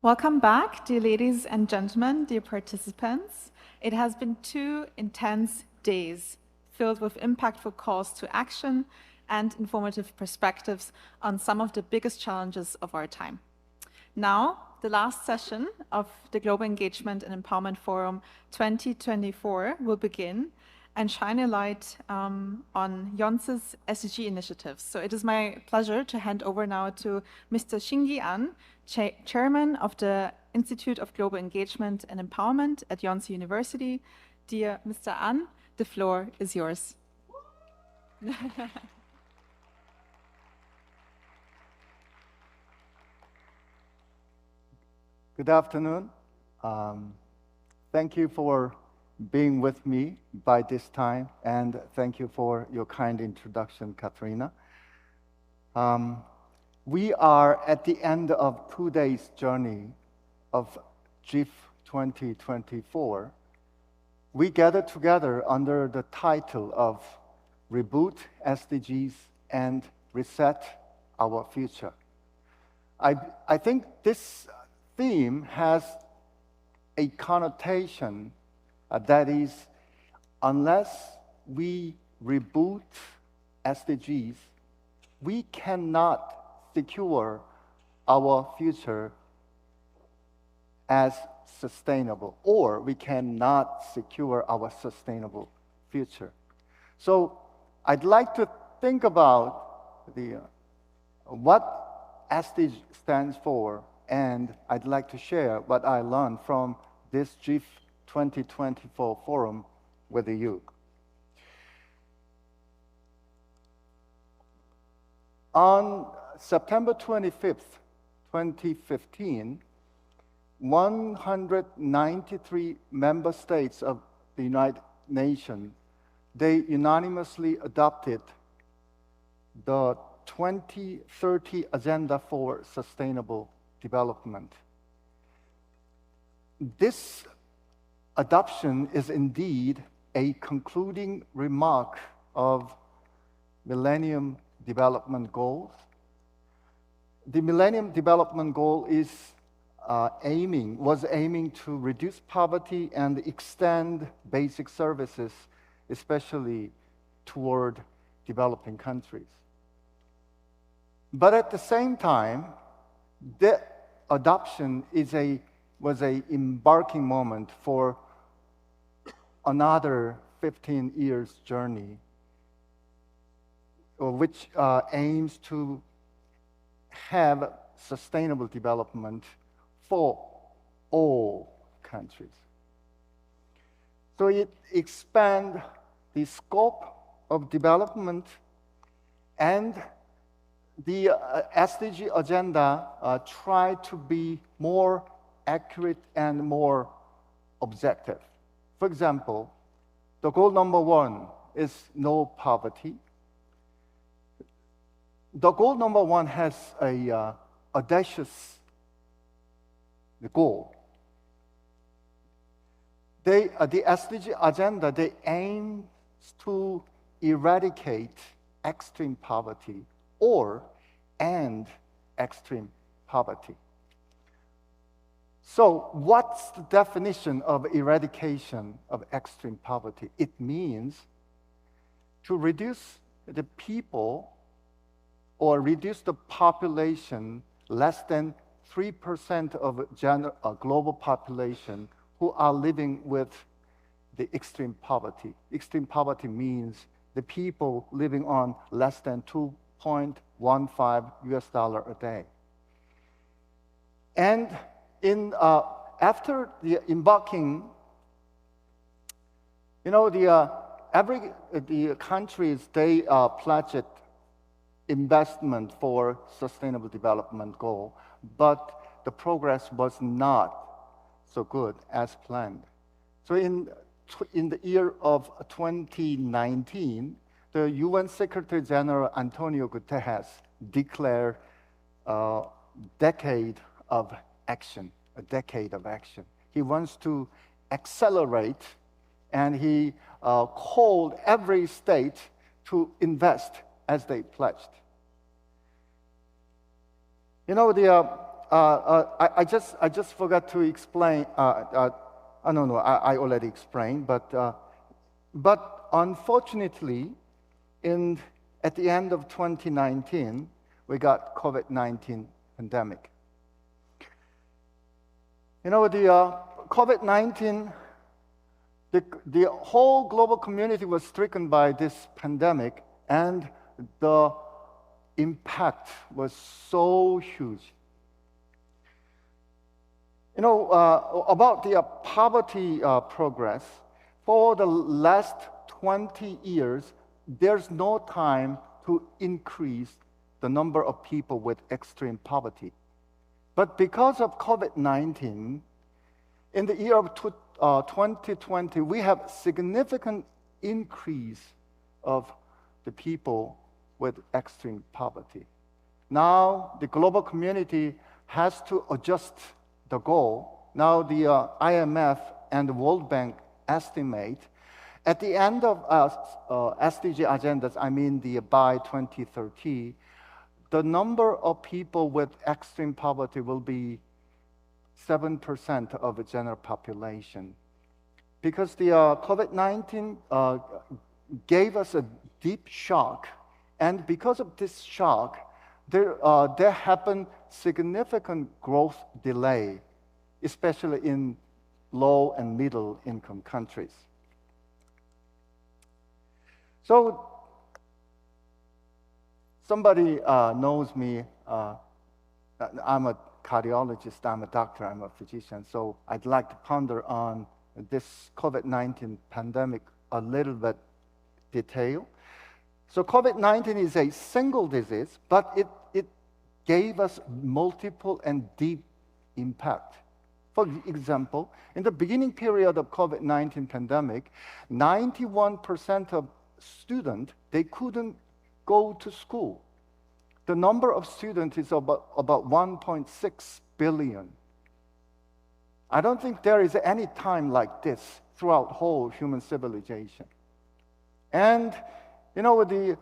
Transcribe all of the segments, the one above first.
Welcome back, dear ladies and gentlemen, dear participants. It has been 2 intense days filled with impactful calls to action and informative perspectives on some of the biggest challenges of our time. Now, the last session of the Global Engagement and Empowerment Forum 2024 will begin and shine a light on Yonsei's SDG initiatives. So it is my pleasure to hand over now to Mr. Xingyi An, Chairman of the Institute of Global Engagement and Empowerment at Yonsei University. Dear Mr. An, the floor is yours. Good afternoon. Thank you for being with me by this time, and thank you for your kind introduction, Katrina. We are at the end of 2 days' journey of GEEF 2024. We gathered together under the title of Reboot SDGs and Reset Our Future. I think this theme has a connotation that is, unless we reboot SDGs, we cannot secure our future as sustainable, or we cannot secure our sustainable future. So I'd like to think about what SDG stands for, and I'd like to share what I learned from this GEEF 2024 forum with you. On September 25th, 2015, 193 member states of the United Nations, they unanimously adopted the 2030 Agenda for Sustainable Development. This adoption is indeed a concluding remark of Millennium Development Goals. The Millennium Development Goal was aiming to reduce poverty and extend basic services, especially toward developing countries. But at the same time, the adoption was an embarking moment for another 15 years journey, which aims to have sustainable development for all countries. So it expands the scope of development, and the SDG agenda tried to be more accurate and more objective. For example, the goal number 1 is no poverty. The goal number 1 has a audacious goal. The SDG agenda, they aim to eradicate extreme poverty or end extreme poverty. So what's the definition of eradication of extreme poverty? It means to reduce the people or reduce the population less than 3% of global population who are living with the extreme poverty. Extreme poverty means the people living on less than $2.15 a day. And after the embarking, the countries, they pledged investment for sustainable development goal, but the progress was not so good as planned. So in the year of 2019, the UN Secretary General Antonio Guterres declared a decade of action. He wants to accelerate, and he called every state to invest as they pledged. I just forgot to explain. No, I already explained. But unfortunately, at the end of 2019, we got COVID-19 pandemic. You know, the COVID-19, the whole global community was stricken by this pandemic, and the impact was so huge. You know, about the poverty progress, for the last 20 years, there's no time to increase the number of people with extreme poverty. But because of COVID-19, in the year of 2020, we have significant increase of the people with extreme poverty. Now, the global community has to adjust the goal. Now, the IMF and the World Bank estimate at the end of SDG agendas, I mean by 2030, the number of people with extreme poverty will be 7% of the general population. Because the COVID-19 gave us a deep shock, and because of this shock, there happened significant growth delay, especially in low and middle income countries. So somebody knows me. I'm a cardiologist, I'm a doctor, I'm a physician, so I'd like to ponder on this COVID-19 pandemic a little bit detail. So COVID-19 is a single disease, but it gave us multiple and deep impact. For example, in the beginning period of COVID-19 pandemic, 91% of students, they couldn't go to school. The number of students is about 1.6 billion. I don't think there is any time like this throughout whole human civilization. And you know, the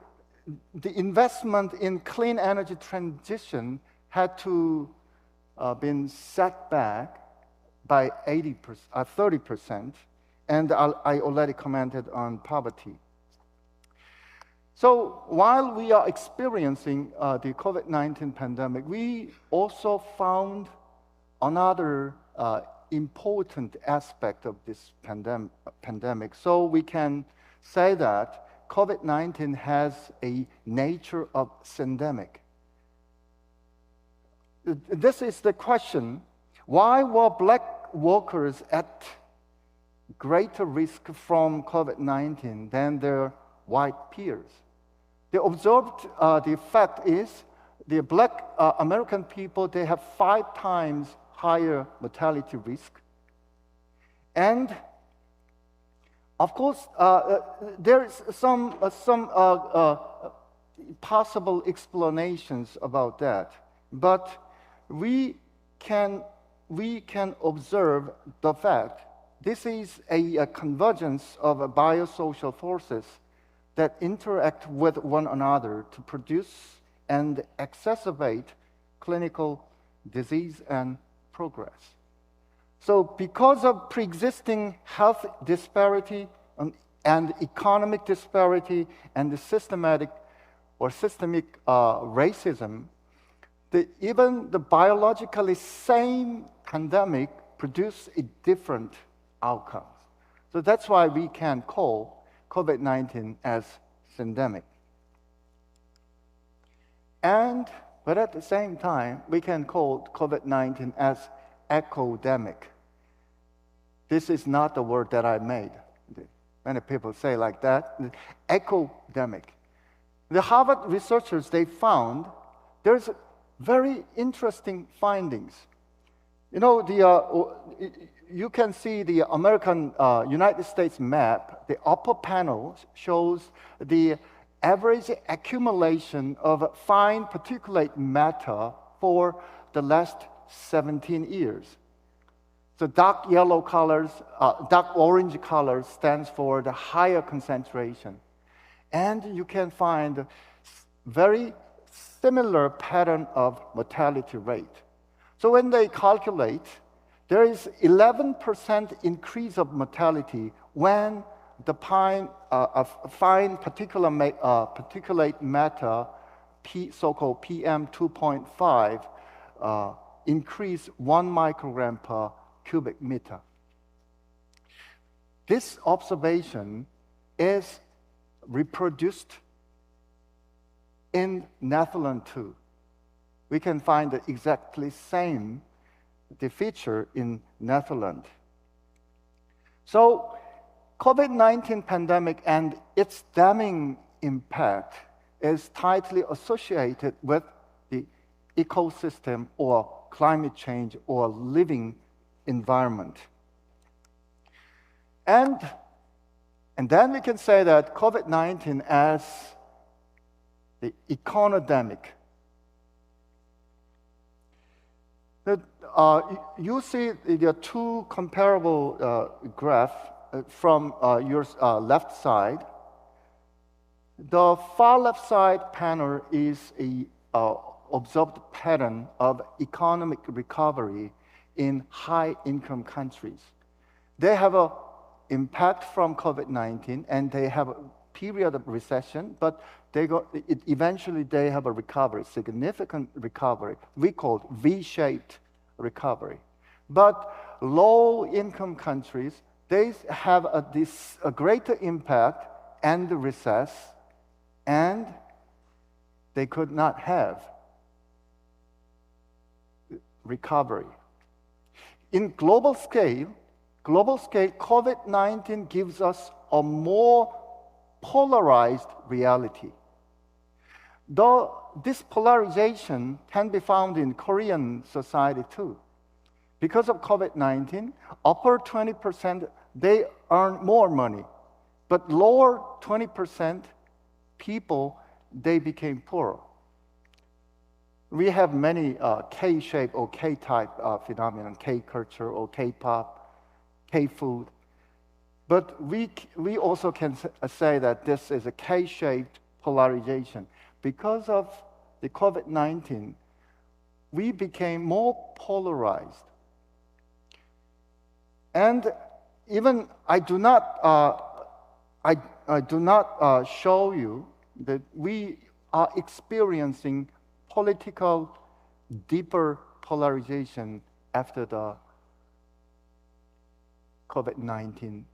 investment in clean energy transition had to been set back by 30%, and I already commented on poverty. So while we are experiencing the COVID-19 pandemic, we also found another important aspect of this pandemic. So we can say that COVID-19 has a nature of syndemic. This is the question: why were black workers at greater risk from COVID-19 than their white peers? The observed the fact is the black American people, they have 5 times higher mortality risk. And of course, there is some possible explanations about that, but we can observe the fact this is a convergence of biosocial forces that interact with one another to produce and exacerbate clinical disease and progress. So because of pre-existing health disparity and economic disparity and the systemic racism, even the biologically same pandemic produce a different outcome. So that's why we can call COVID-19 as syndemic. But at the same time, we can call COVID-19 as ecodemic. This is not the word that I made. Many people say like that. Ecodemic. The Harvard researchers, they found there's very interesting findings. You know, you can see the American United States map. The upper panel shows the average accumulation of fine particulate matter for the last 17 years. So dark yellow colors, dark orange colors stands for the higher concentration. And you can find very similar pattern of mortality rate. So when they calculate, there is 11% increase of mortality when the fine particulate matter, so-called PM 2.5, increase 1 microgram per cubic meter. This observation is reproduced in Netherlands too. We can find the exactly same feature in Netherlands. So COVID-19 pandemic and its damning impact is tightly associated with the ecosystem or climate change or living environment. And then we can say that COVID-19 as the econodemic. You see there are two comparable graphs from your left side. The far left side panel is a observed pattern of economic recovery in high-income countries. They have an impact from COVID-19, and they have a period of recession, but eventually they have a recovery, significant recovery. We call it V-shaped recovery. But low-income countries, they have a greater impact and recess, and they could not have recovery. In global scale, COVID-19 gives us a more polarized reality. Though this polarization can be found in Korean society too. Because of COVID-19, upper 20%, they earn more money. But lower 20% people, they became poorer. We have many K-shape or K-type phenomenon, K-culture or K-pop, K-food. But we also can say that this is a K-shaped polarization. Because of the COVID-19, we became more polarized. And even I do not show you that we are experiencing political deeper polarization after the COVID-19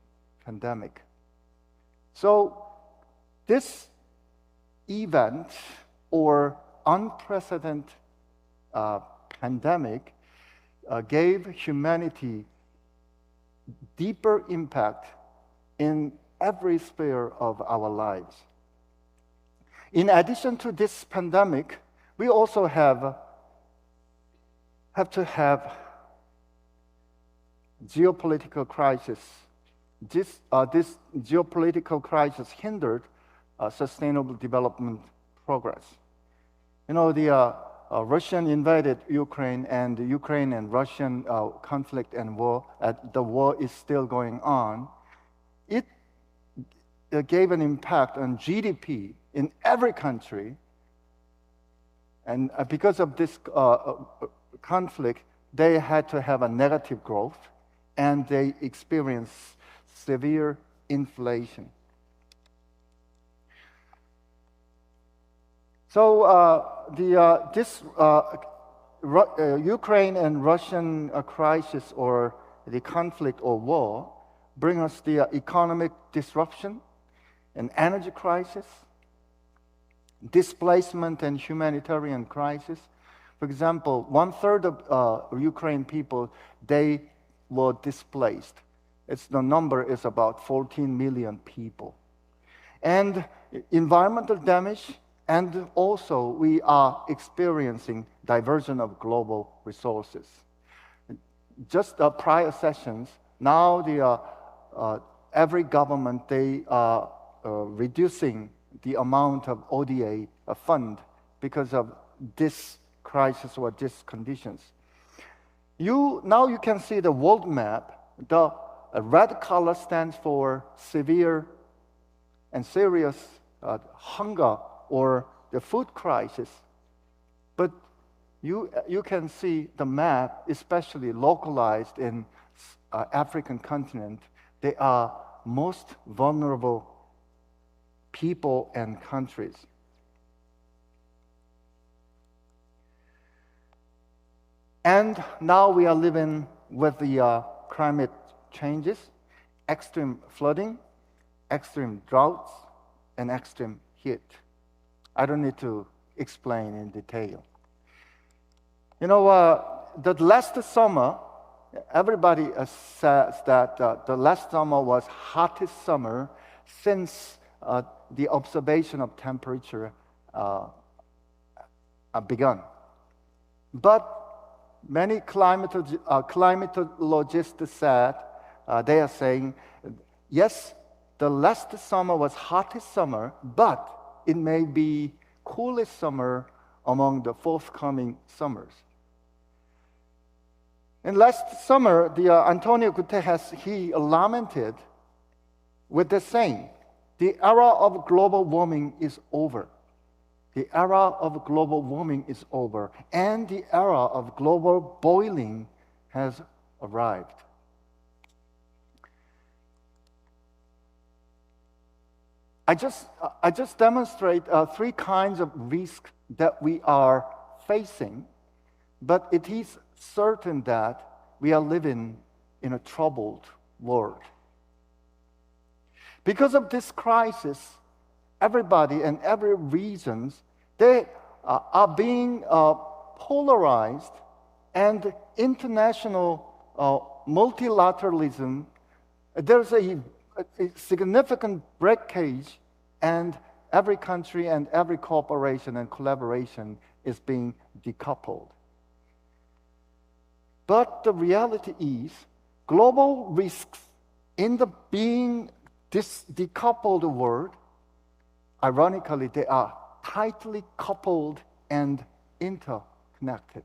pandemic. So this event or unprecedented pandemic gave humanity deeper impact in every sphere of our lives. In addition to this pandemic, we also have to have geopolitical crisis. This geopolitical crisis hindered sustainable development progress. You know, the Russian invaded Ukraine, and the Ukraine and Russian conflict and war, the war is still going on. It gave an impact on GDP in every country. And because of this conflict, they had to have a negative growth, and they experienced severe inflation. So this Ukraine and Russian crisis or the conflict or war bring us the economic disruption, an energy crisis, displacement and humanitarian crisis. For example, 1/3 of Ukraine people, they were displaced. The number is about 14 million people. And environmental damage, and also we are experiencing diversion of global resources. Just prior sessions, now every government, they are reducing the amount of ODA fund because of this crisis or these conditions. Now you can see the world map. The red color stands for severe and serious hunger or the food crisis. But you can see the map, especially localized in African continent. They are most vulnerable people and countries. And now we are living with the climate changes, extreme flooding, extreme droughts, and extreme heat. I don't need to explain in detail. You know, the last summer, everybody says that the last summer was hottest summer since the observation of temperature begun. But many climatologists said, they are saying, yes, the last summer was hottest summer, but it may be coolest summer among the forthcoming summers. And last summer, Antonio Guterres, he lamented with the saying, the era of global warming is over. The era of global warming is over, and the era of global boiling has arrived. I just demonstrate three kinds of risks that we are facing, but it is certain that we are living in a troubled world. Because of this crisis, everybody and every region, they are being polarized, and international multilateralism, there's a significant breakage, and every country and every cooperation and collaboration is being decoupled. But the reality is, global risks in the being this decoupled world, ironically, they are tightly coupled and interconnected.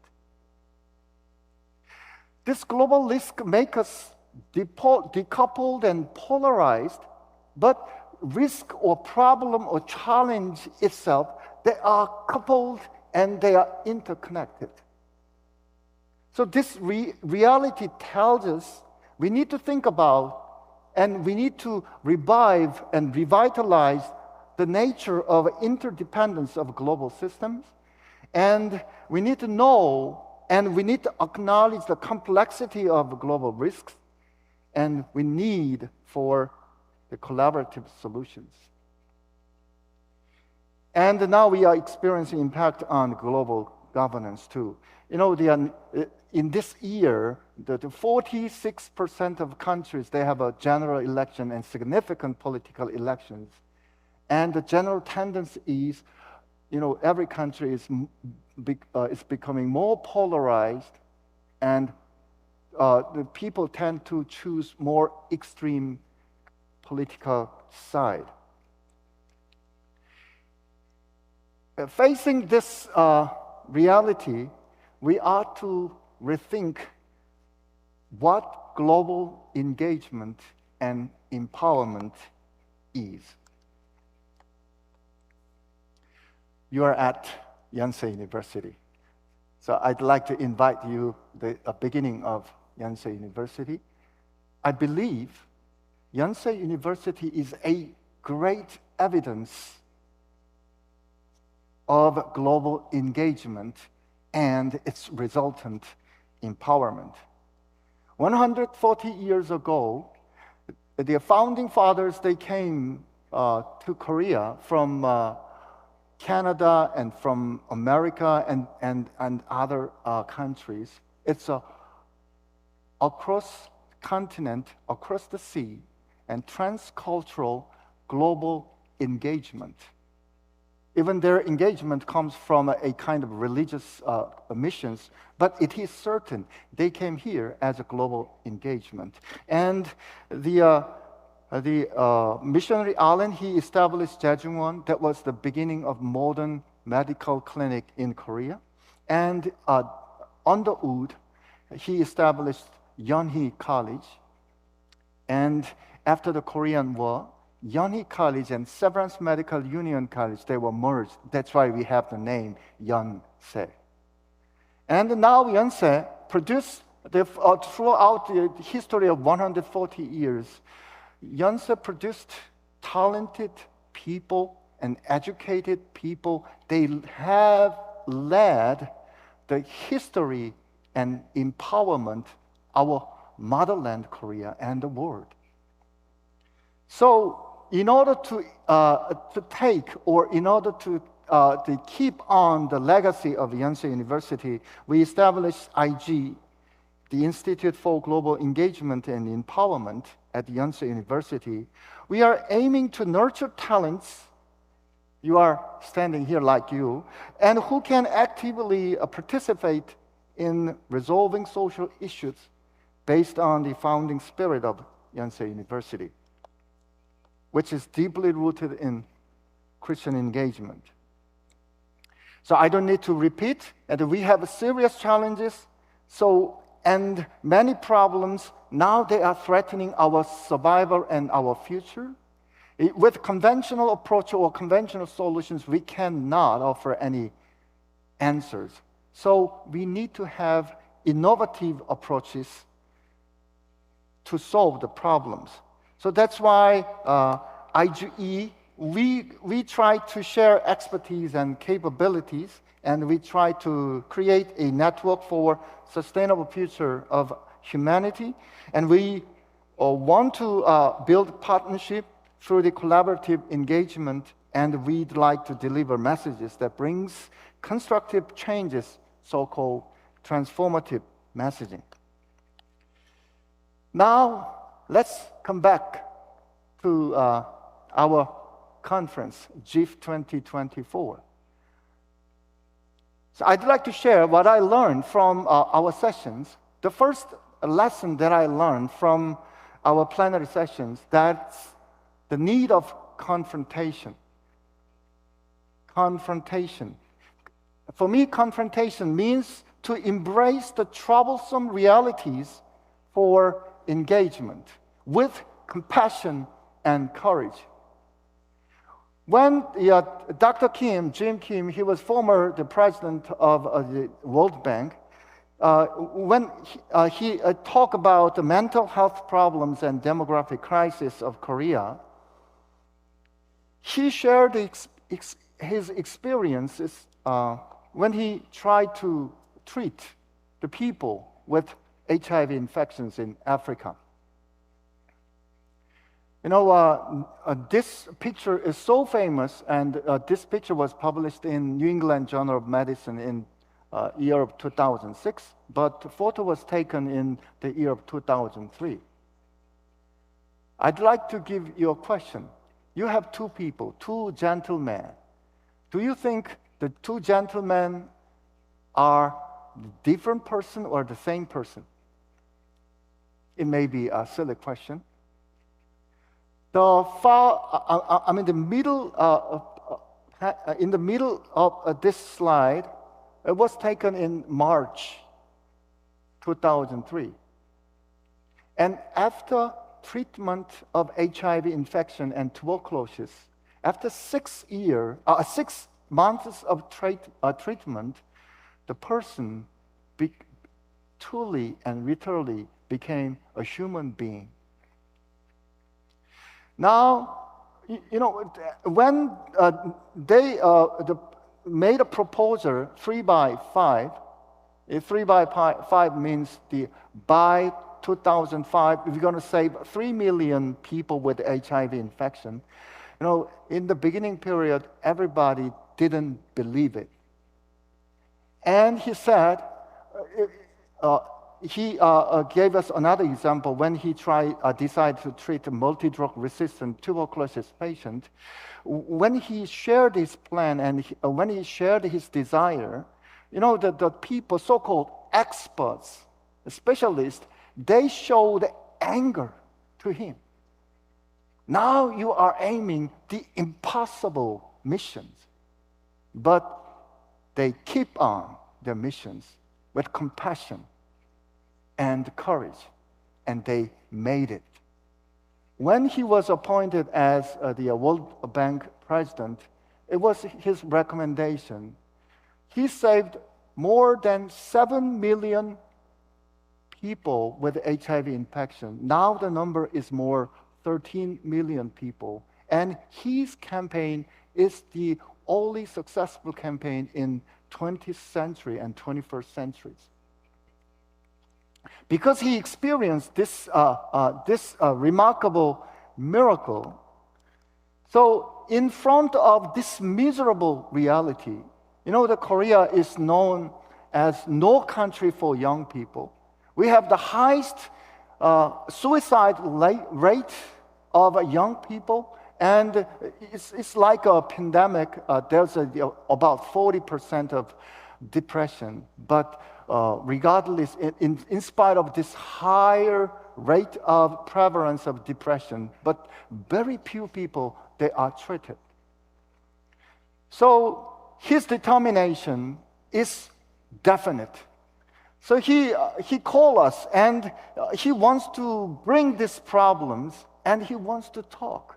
This global risk makes us decoupled and polarized, but risk or problem or challenge itself, they are coupled and they are interconnected. So this reality tells us we need to think about and we need to revive and revitalize the nature of interdependence of global systems. And we need to know and we need to acknowledge the complexity of global risks. And we need for the collaborative solutions. And now we are experiencing impact on global governance too. You know, in this year, the 46% of countries, they have a general election and significant political elections. And the general tendency is, you know, every country is becoming more polarized, and the people tend to choose more extreme political side. Facing this reality, we ought to rethink what global engagement and empowerment is. You are at Yonsei University. So I'd like to invite you the beginning of Yonsei University. I believe Yonsei University is a great evidence of global engagement and its resultant empowerment. 140 years ago, the founding fathers, they came to Korea from Canada and from America and other countries. It's across continent, across the sea, and transcultural global engagement. Even their engagement comes from a kind of religious missions, but it is certain they came here as a global engagement. And the missionary Allen, he established Daejungwon. That was the beginning of modern medical clinic in Korea. And on the Wood, he established Yonhee College. And after the Korean War, Yonhee College and Severance Medical Union College, they were merged. That's why we have the name Yonsei. And now Yonsei produced, throughout the history of 140 years, Yonsei produced talented people and educated people. They have led the history and empowerment our motherland, Korea, and the world. So, in order to take, or in order to keep on the legacy of Yonsei University, we established igee, the Institute for Global Engagement and Empowerment at Yonsei University. We are aiming to nurture talents. You are standing here like you, and who can actively participate in resolving social issues based on the founding spirit of Yonsei University, which is deeply rooted in Christian engagement. So I don't need to repeat that we have serious challenges, and many problems. Now they are threatening our survival and our future. With conventional approach or conventional solutions, we cannot offer any answers. So we need to have innovative approaches to solve the problems. So that's why igee, we try to share expertise and capabilities, and we try to create a network for sustainable future of humanity. And we want to build partnership through the collaborative engagement, and we'd like to deliver messages that brings constructive changes, so-called transformative messaging. Now, let's come back to our conference, GEEF 2024. So I'd like to share what I learned from our sessions. The first lesson that I learned from our plenary sessions, that's the need of confrontation. Confrontation. For me, confrontation means to embrace the troublesome realities for engagement with compassion and courage. When Dr. Kim, Jim Kim, he was the president of the World Bank, when he talked about the mental health problems and demographic crisis of Korea, he shared his experiences when he tried to treat the people with HIV infections in Africa. You know, this picture is so famous, and this picture was published in New England Journal of Medicine in year of 2006, but the photo was taken in the year of 2003. I'd like to give you a question. You have two people, two gentlemen. Do you think the two gentlemen are a different person or the same person? It may be a silly question. In the middle of this slide, it was taken in March 2003. And after treatment of HIV infection and tuberculosis, after 6 months of treatment, the person truly and literally became a human being. Now, you know, when they made a proposal 3 by 5, 3 by 5 means by 2005, we're going to save 3 million people with HIV infection. You know, in the beginning period, everybody didn't believe it. And he said, he gave us another example when he decided to treat a multi-drug resistant tuberculosis patient. When he shared his plan and when he shared his desire, you know, the people, so-called experts, specialists, they showed anger to him. Now you are aiming the impossible missions, but they keep on their missions with compassion and courage, and they made it. When he was appointed as the World Bank president, it was his recommendation. He saved more than 7 million people with HIV infection. Now the number is more 13 million people. And his campaign is the only successful campaign in 20th century and 21st centuries. Because he experienced this remarkable miracle, so in front of this miserable reality, that Korea is known as no country for young people. We have the highest suicide rate of young people, and it's like a pandemic. There's about 40% of depression, but regardless, in spite of this higher rate of prevalence of depression, but very few people, they are treated. So his determination is definite. So he called us, and he wants to bring these problems, and he wants to talk.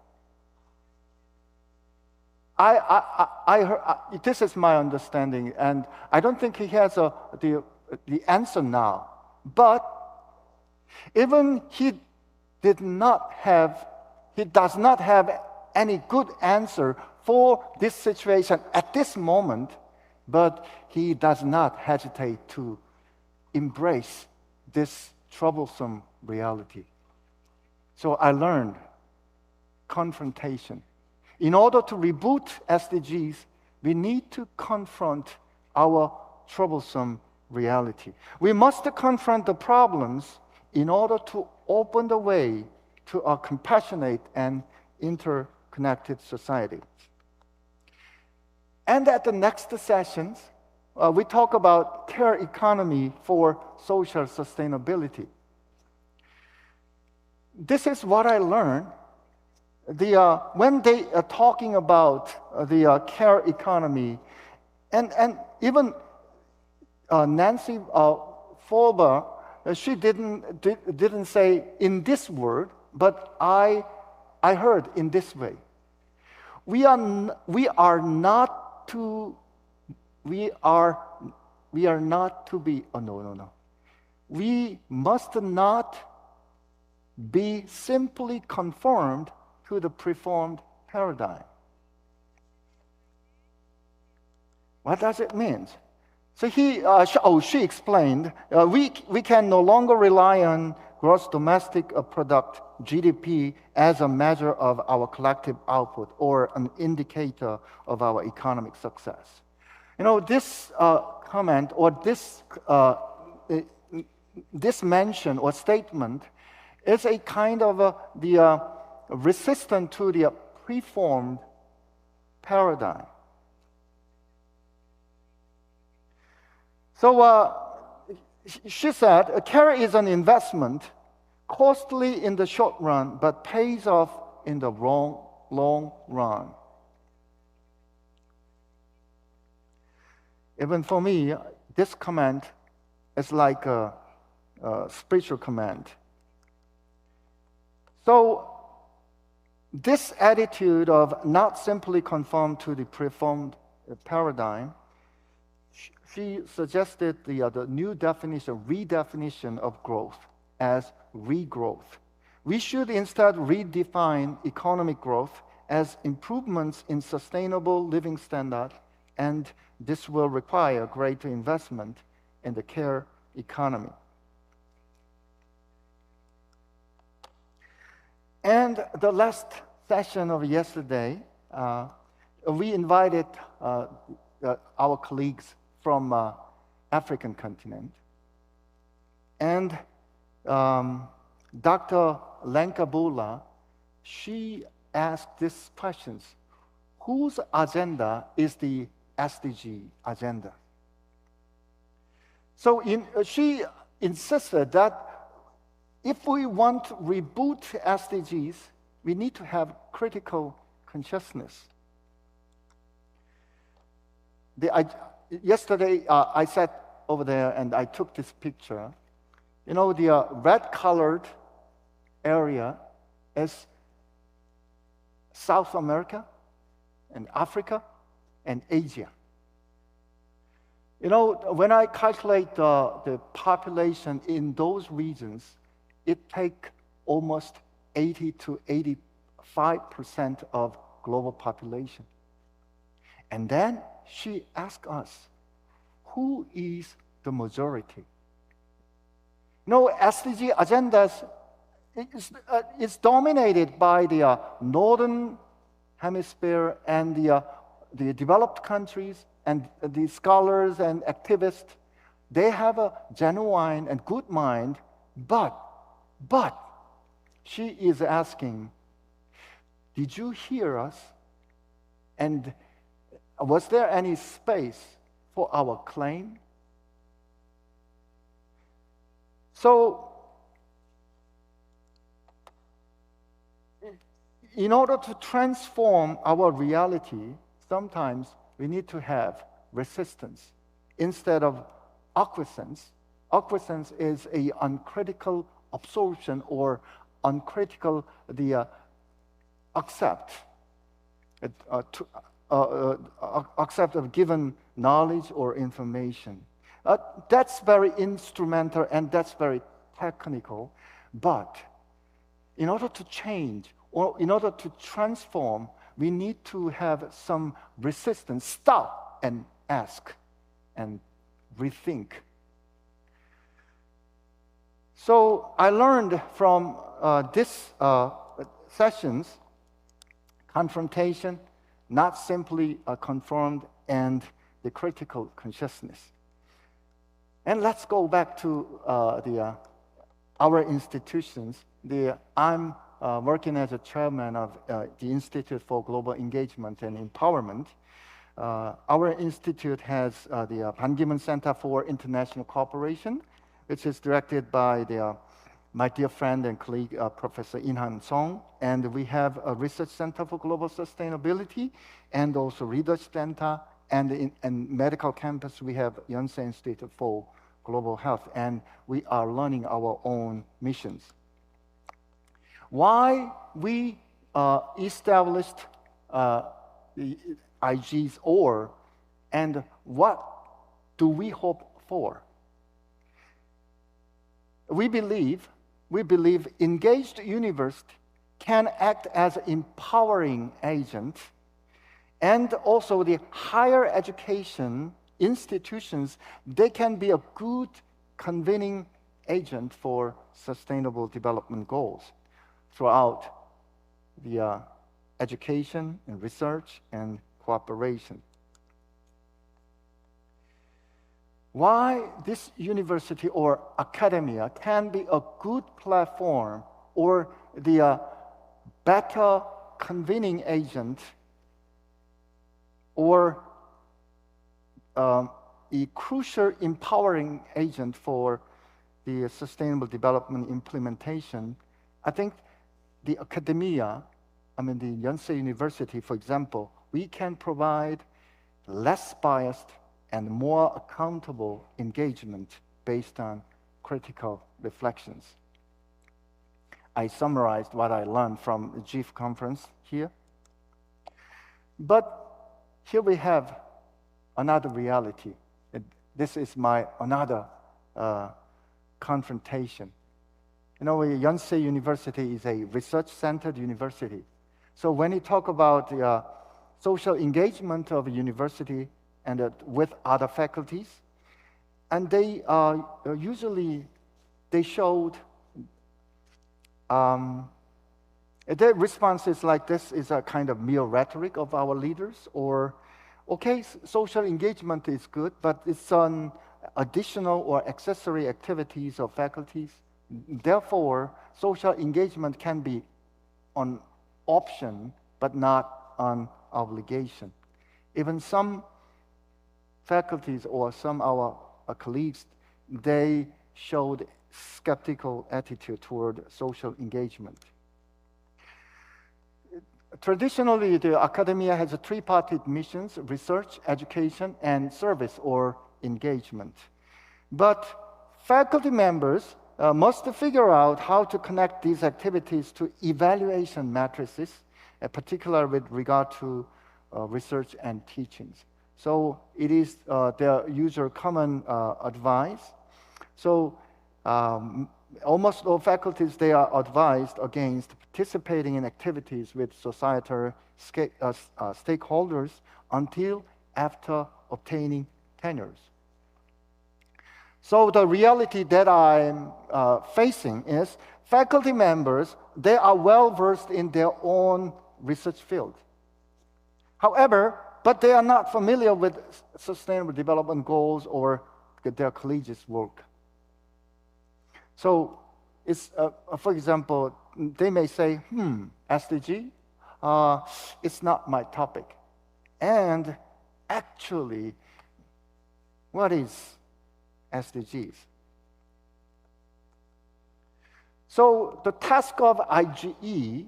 I heard, this is my understanding, and I don't think he has the answer now. But even he does not have any good answer for this situation at this moment, but he does not hesitate to embrace this troublesome reality. So I learned confrontation. In order to reboot SDGs, we need to confront our troublesome reality. We must confront the problems in order to open the way to a compassionate and interconnected society. And at the next sessions, we talk about care economy for social sustainability. This is what I learned. When they are talking about the care economy, and even Nancy Folber, she didn't say in this word, but I heard in this way. We are not to be. Oh, no. We must not be simply conformed to the preformed paradigm. What does it mean? So she explained, we can no longer rely on gross domestic product, GDP, as a measure of our collective output or an indicator of our economic success. This comment or this mention or statement is a kind of resistant to the preformed paradigm. So she said, care is an investment, costly in the short run, but pays off in the long run. Even for me, this comment is like a spiritual comment. So this attitude of not simply conform to the preformed paradigm, she suggested the new definition, redefinition of growth as regrowth. We should instead redefine economic growth as improvements in sustainable living standard, and this will require greater investment in the care economy. And the last session of yesterday, we invited our colleagues from African continent. And Dr. Lenkabula, she asked these questions. Whose agenda is the SDG agenda? So she insisted that if we want to reboot SDGs, we need to have critical consciousness. Yesterday, I sat over there and I took this picture. The red-colored area is South America and Africa and Asia. You know, when I calculate the population in those regions, it takes almost 80 to 85% of global population. And then she asked us, who is the majority? No, SDG agendas is dominated by the northern hemisphere and the developed countries and the scholars and activists. They have a genuine and good mind, but she is asking, did you hear us? And was there any space for our claim? So, in order to transform our reality, sometimes we need to have resistance instead of acquiescence. Acquiescence is an uncritical absorption or uncritical accept of given knowledge or information. That's very instrumental and that's very technical, but in order to change or in order to transform, we need to have some resistance. Stop and ask and rethink. So I learned from this sessions, confrontation, not simply confirmed, and the critical consciousness. And let's go back to our institutions. I'm working as a chairman of the Institute for Global Engagement and Empowerment. Our institute has the Ban Ki-moon Center for International Cooperation, which is directed by my dear friend and colleague, Professor In-Han Song. And we have a research center for global sustainability and also research center. And in medical campus, we have Yonsei Institute for Global Health. And we are running our own missions. Why we established the IGEs, and what do we hope for? We believe engaged university can act as an empowering agent, and also the higher education institutions, they can be a good convening agent for sustainable development goals throughout the education and research and cooperation. Why this university or academia can be a good platform or the better convening agent or a crucial empowering agent for the sustainable development implementation. I think the academia, the Yonsei University, for example, we can provide less biased and more accountable engagement based on critical reflections. I summarized what I learned from the GEEF conference here. But here we have another reality. This is my another confrontation. You know, Yonsei University is a research-centered university. So when you talk about the social engagement of a university and with other faculties, and they usually they showed their responses like this is a kind of mere rhetoric of our leaders, or okay, social engagement is good, but it's on additional or accessory activities of faculties. Therefore, social engagement can be an option, but not an obligation. Even some faculties or some of our colleagues, they showed skeptical attitude toward social engagement. Traditionally, the academia has a three-parted missions: research, education, and service or engagement. But faculty members must figure out how to connect these activities to evaluation matrices, particularly with regard to research and teachings. So it is their usual common advice. So almost all faculties, they are advised against participating in activities with societal stakeholders until after obtaining tenures. So the reality that I'm facing is faculty members, they are well versed in their own research field. However, but they are not familiar with sustainable development goals or their colleagues' work. So, it's, for example, they may say, SDG, it's not my topic. And actually, what is SDGs? So the task of igee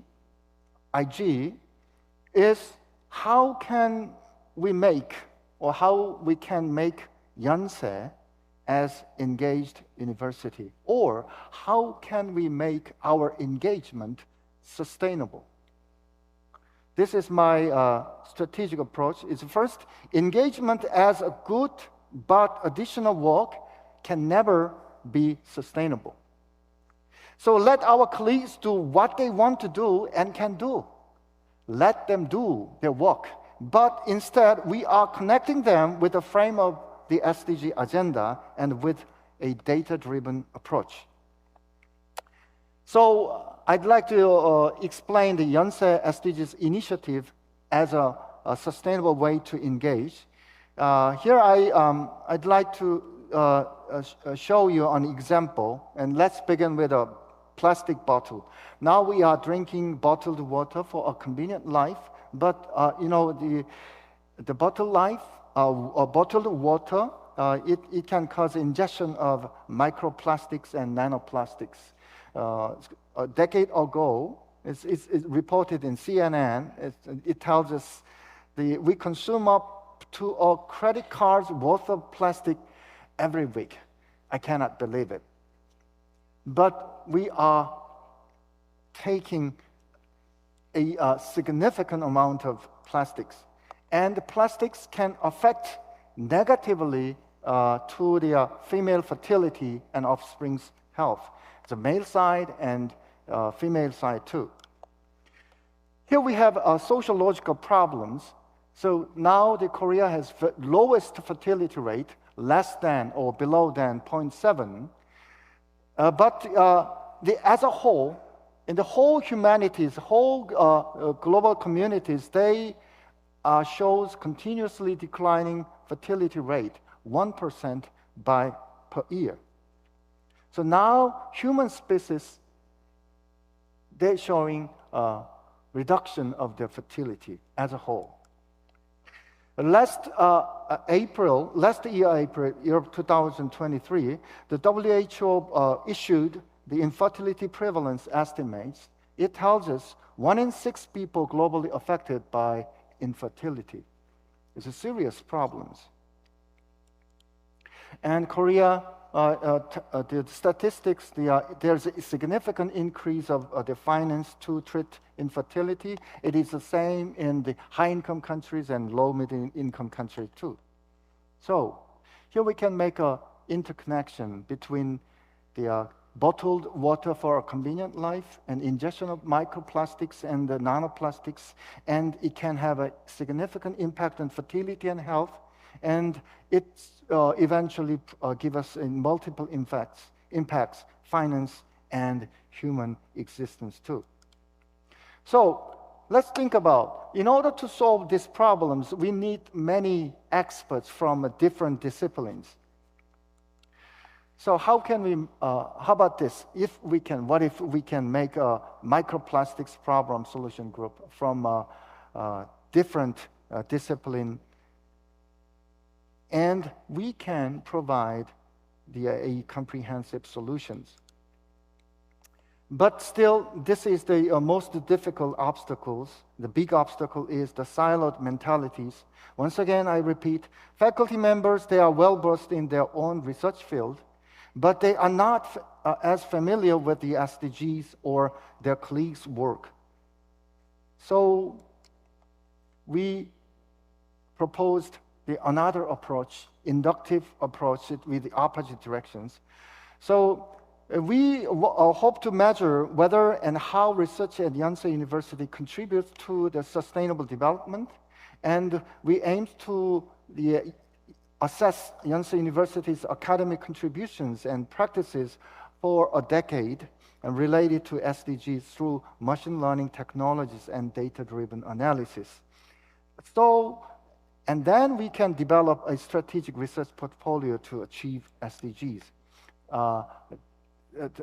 is how can we make, or how we can make Yonsei as engaged university, or how can we make our engagement sustainable? This is my strategic approach. It's first, engagement as a good but additional work can never be sustainable. So let our colleagues do what they want to do and can do. Let them do their work. But instead, we are connecting them with the frame of the SDG agenda and with a data-driven approach. So I'd like to explain the Yonsei SDGs initiative as a sustainable way to engage. Here I'd like to show you an example, and let's begin with a plastic bottle. Now we are drinking bottled water for a convenient life, but the bottled life or bottled water, it can cause ingestion of microplastics and nanoplastics. A decade ago, it's reported in CNN. It tells us we consume up to a credit card's worth of plastic every week. I cannot believe it. But we are taking a significant amount of plastics. And the plastics can affect negatively to the female fertility and offspring's health. The male side and female side too. Here we have sociological problems. So now the Korea has the lowest fertility rate, less than or below than 0.7. But as a whole, in the whole humanities, whole global communities, they shows continuously declining fertility rate, 1% per year. So now human species, they're showing reduction of their fertility as a whole. Last year, year of 2023, the WHO issued the infertility prevalence estimates. It tells us 1 in 6 people globally affected by infertility. It's a serious problem. And Korea, the statistics, there's a significant increase of the finance to treat infertility. It is the same in the high-income countries and low-middle-income countries too. So here we can make an interconnection between the bottled water for a convenient life and ingestion of microplastics and the nanoplastics, and it can have a significant impact on fertility and health, and it eventually give us multiple impacts, finance and human existence too. So let's think about, in order to solve these problems, we need many experts from different disciplines. So how can we, how about this? What if we can make a microplastics problem solution group from different discipline, and we can provide a comprehensive solutions. But still, this is the most difficult obstacles. The big obstacle is the siloed mentalities. Once again, I repeat, faculty members, they are well versed in their own research field, but they are not as familiar with the SDGs or their colleagues' work. So we proposed another approach, inductive approach with the opposite directions. So we hope to measure whether and how research at Yonsei University contributes to the sustainable development, and we aim to assess Yonsei University's academic contributions and practices for a decade and related to SDGs through machine learning technologies and data-driven analysis. So, and then we can develop a strategic research portfolio to achieve SDGs.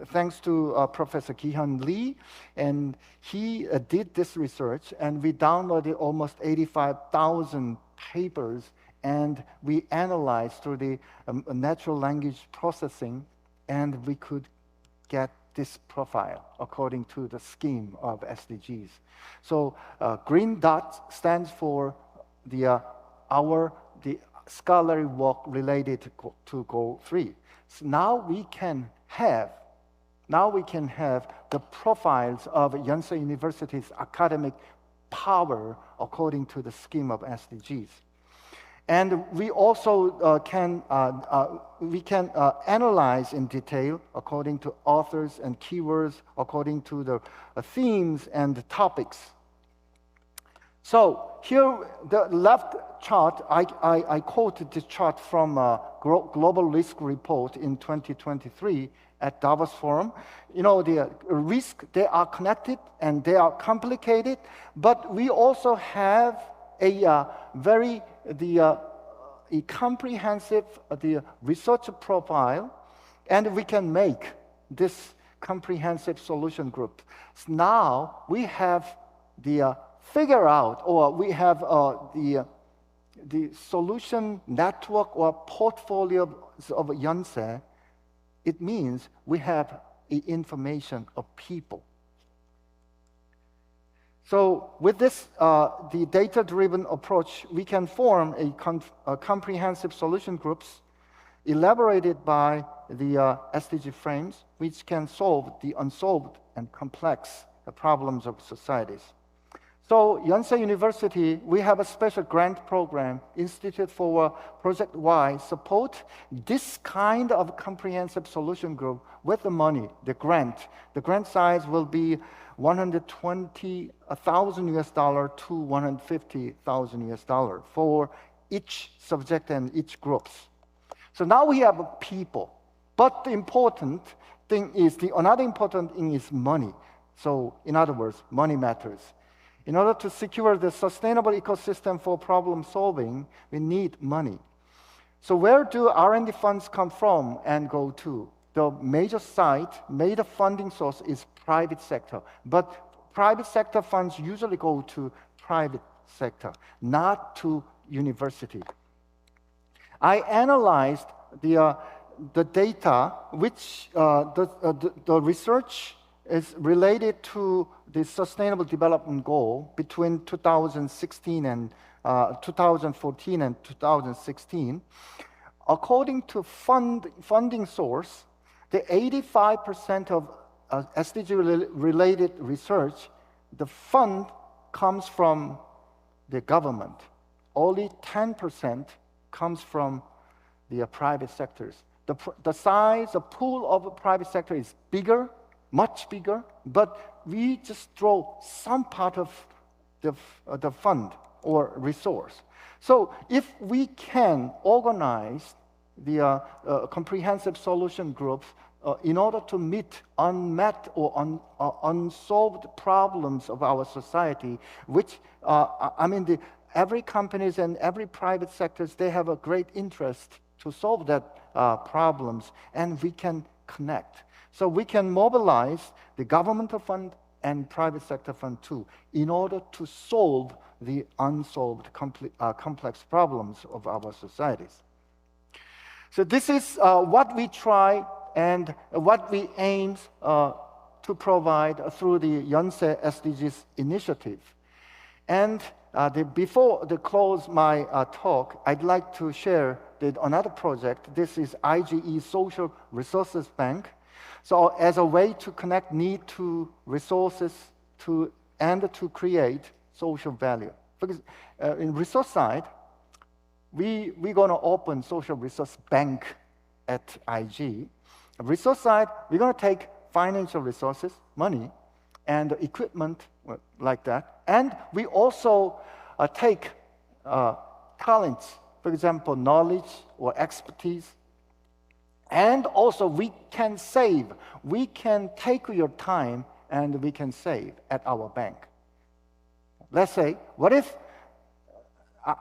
Thanks to Professor Ki-hyun Lee, and he did this research, and we downloaded almost 85,000 papers, and we analyzed through the natural language processing, and we could get this profile according to the scheme of SDGs. So green dot stands for the scholarly work related to goal 3. So now we can have the profiles of Yonsei University's academic power according to the scheme of SDGs. And we also can analyze in detail according to authors and keywords, according to the themes and the topics. So here, the left chart, I quoted this chart from a Global Risk Report in 2023 at Davos Forum. You know, the risk, they are connected and they are complicated, but we also have a comprehensive research profile, and we can make this comprehensive solution group. So now we have the figure out, or we have the solution network or portfolio of Yonsei. It means we have the information of people. So with this, the data-driven approach, we can form a comprehensive solution groups elaborated by the SDG frames, which can solve the unsolved and complex problems of societies. So Yonsei University, we have a special grant program, Institute for Project Y, support this kind of comprehensive solution group with the money, the grant. The grant size will be $120,000 to $150,000 for each subject and each groups. So now we have people, but the important thing is, another important thing is money. So in other words, money matters. In order to secure the sustainable ecosystem for problem solving, we need money. So where do R&D funds come from and go to? The major funding source is private sector. But private sector funds usually go to private sector, not to university. I analyzed the data, which the research is related to the Sustainable Development Goal between 2014 and 2016. According to funding source, the 85% of SDG-related research, the fund comes from the government. Only 10% comes from the private sectors. The size, the pool of the private sector is bigger, much bigger, but we just draw some part of the fund or resource. So if we can organize the comprehensive solution groups in order to meet unmet or unsolved problems of our society, which, every companies and every private sectors, they have a great interest to solve that problems, and we can connect. So we can mobilize the governmental fund and private sector fund too, in order to solve the unsolved complex problems of our societies. So this is what we try and what we aim to provide through the Yonsei SDGs initiative. And before I close my talk, I'd like to share another project. This is IGE Social Resources Bank. So as a way to connect need to resources and to create social value. Because in resource side, we're going to open social resource bank at IG. Resource side, we're going to take financial resources, money, and equipment like that. And we also take talents, for example, knowledge or expertise. And also we can save. We can take your time and we can save at our bank. Let's say, what if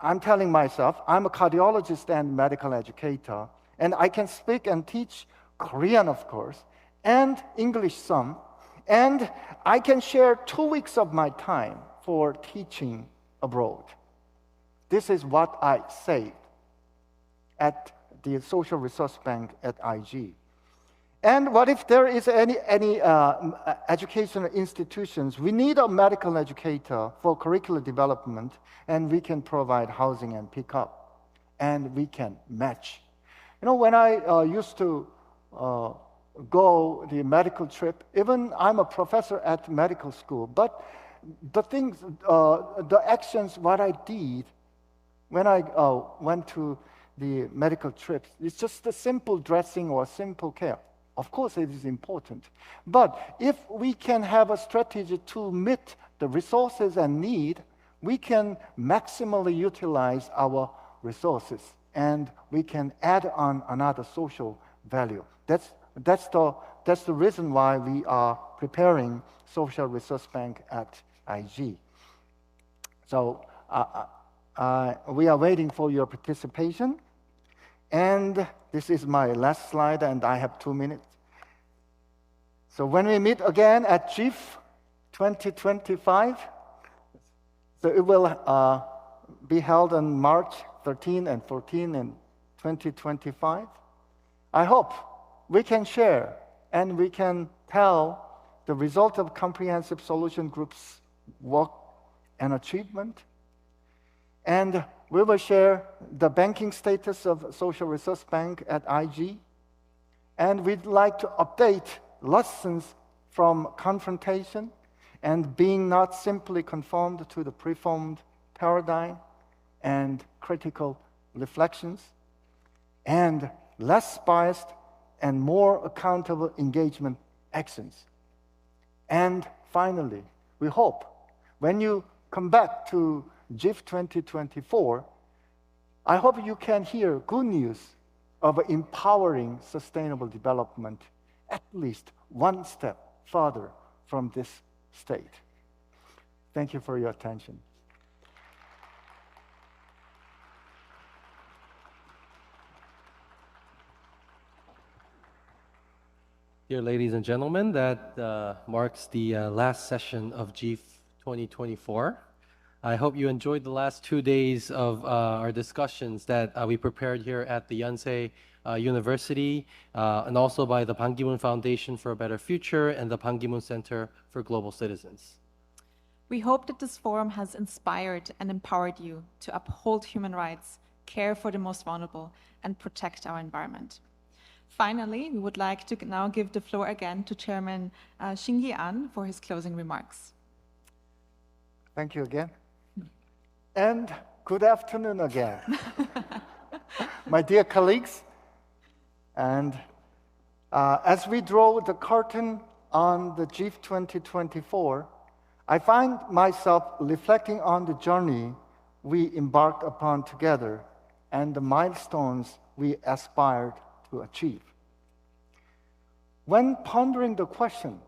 I'm telling myself, I'm a cardiologist and medical educator, and I can speak and teach Korean, of course, and English some, and I can share 2 weeks of my time for teaching abroad. This is what I saved at the Social Resource Bank at IG. And what if there is any educational institutions, we need a medical educator for curricular development, and we can provide housing and pick up, and we can match. You know, when I used to go the medical trip, even I'm a professor at medical school, but the things, the actions, what I did when I went to the medical trips, it's just a simple dressing or simple care. Of course, it is important. But if we can have a strategy to meet the resources and need, we can maximally utilize our resources, and we can add on another social value. That's the reason why we are preparing Social Resource Bank at IG. So we are waiting for your participation. And this is my last slide, and I have 2 minutes. So when we meet again at GEEF 2025, so it will be held on March 13 and 14 in 2025. I hope we can share and we can tell the result of Comprehensive Solution Group's work and achievement. And we will share the banking status of Social Resource Bank at IG. And we'd like to update lessons from confrontation and being not simply conformed to the preformed paradigm and critical reflections, and less biased and more accountable engagement actions. And finally, we hope when you come back to GEEF 2024, I hope you can hear good news of empowering sustainable development at least one step further from this state. Thank you for your attention. Dear ladies and gentlemen, that marks the last session of GEEF 2024. I hope you enjoyed the last 2 days of our discussions that we prepared here at the Yonsei University, and also by the Ban Ki-moon Foundation for a Better Future and the Ban Ki-moon Center for Global Citizens. We hope that this forum has inspired and empowered you to uphold human rights, care for the most vulnerable, and protect our environment. Finally, we would like to now give the floor again to Chairman Shin Gi-an for his closing remarks. Thank you again. And good afternoon again. My dear colleagues, and as we draw the curtain on the GEEF 2024, I find myself reflecting on the journey we embarked upon together and the milestones we aspired to achieve. When pondering the question,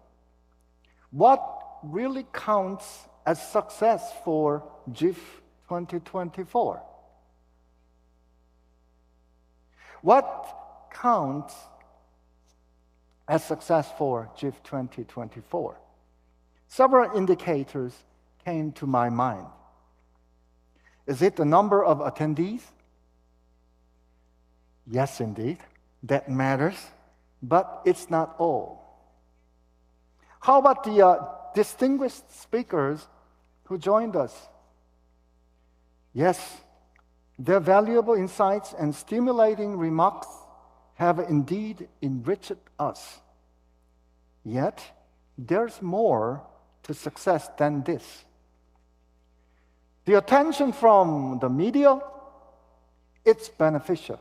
what really counts as success for GEEF 2024? What counts as success for GEEF 2024? Several indicators came to my mind. Is it the number of attendees? Yes, indeed, that matters, but it's not all. How about the distinguished speakers who joined us? Yes, their valuable insights and stimulating remarks have indeed enriched us. Yet, there's more to success than this. The attention from the media, It's beneficial,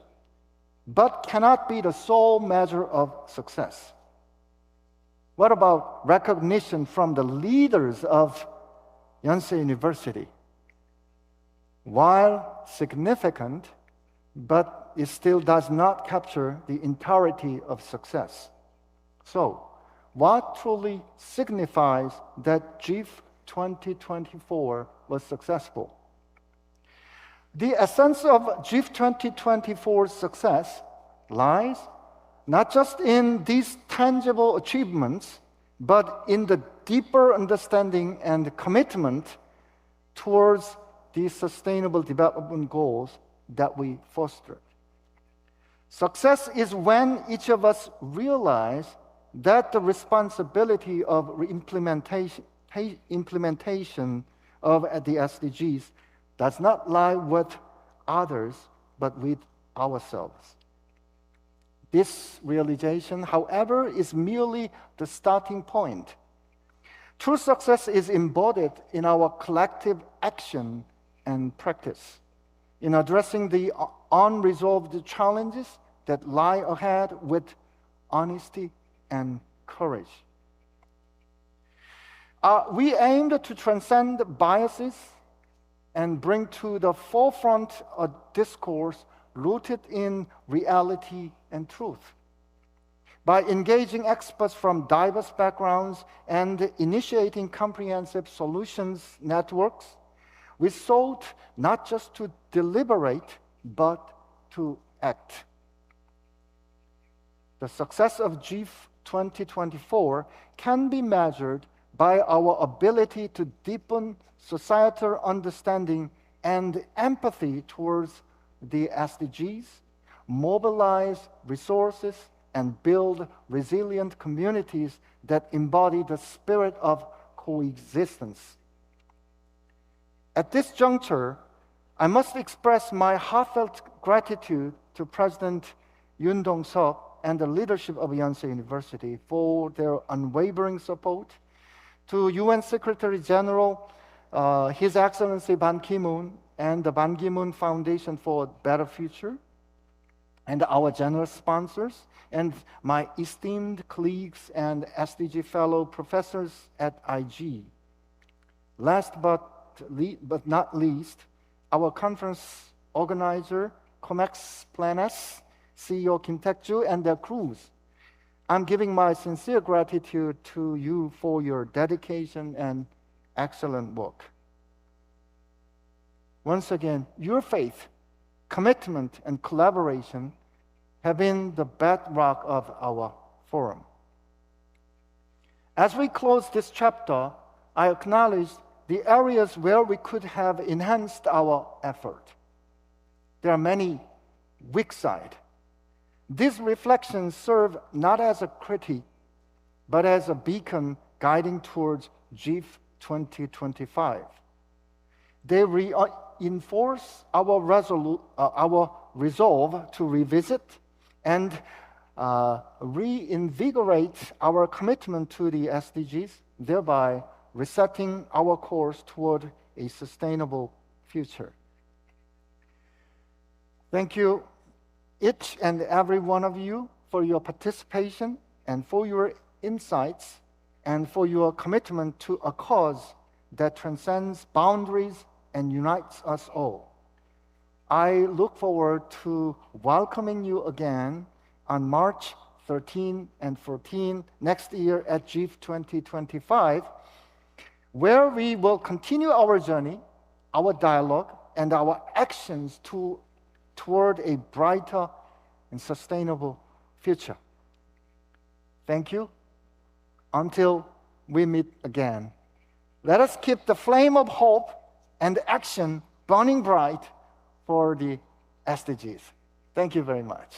but cannot be the sole measure of success. What about recognition from the leaders of Yonsei University? While significant, but it still does not capture the entirety of success. So, what truly signifies that GEEF 2024 was successful? The essence of GEEF 2024's success lies not just in these tangible achievements, but in the deeper understanding and commitment towards the sustainable development goals that we fostered. Success is when each of us realize that the responsibility of implementation of the SDGs does not lie with others, but with ourselves. This realization, however, is merely the starting point. True success is embodied in our collective action and practice, in addressing the unresolved challenges that lie ahead with honesty and courage. We aimed to transcend biases and bring to the forefront a discourse rooted in reality and truth. By engaging experts from diverse backgrounds and initiating comprehensive solutions networks, we sought not just to deliberate, but to act. The success of GEEF 2024 can be measured by our ability to deepen societal understanding and empathy towards the SDGs, mobilize resources, and build resilient communities that embody the spirit of coexistence. At this juncture, I must express my heartfelt gratitude to President Yoon Dong-seok and the leadership of Yonsei University for their unwavering support, to UN Secretary General, His Excellency Ban Ki-moon, and the Ban Ki-moon Foundation for a Better Future, and our generous sponsors, and my esteemed colleagues and SDG fellow professors at igee. Last but not least, our conference organizer, COMEX Planes, CEO Kim Taek-ju, and their crews. I'm giving my sincere gratitude to you for your dedication and excellent work. Once again, your faith, commitment, and collaboration have been the bedrock of our forum. As we close this chapter, I acknowledge the areas where we could have enhanced our effort. There are many weak sides. These reflections serve not as a critique, but as a beacon guiding towards GEEF 2025. They reinforce our resolve to revisit and reinvigorate our commitment to the SDGs, thereby resetting our course toward a sustainable future. Thank you, each and every one of you, for your participation and for your insights and for your commitment to a cause that transcends boundaries and unites us all. I look forward to welcoming you again on March 13 and 14 next year at GEEF 2025, where we will continue our journey, our dialogue, and our actions toward a brighter and sustainable future. Thank you. Until we meet again, let us keep the flame of hope and action burning bright for the SDGs. Thank you very much.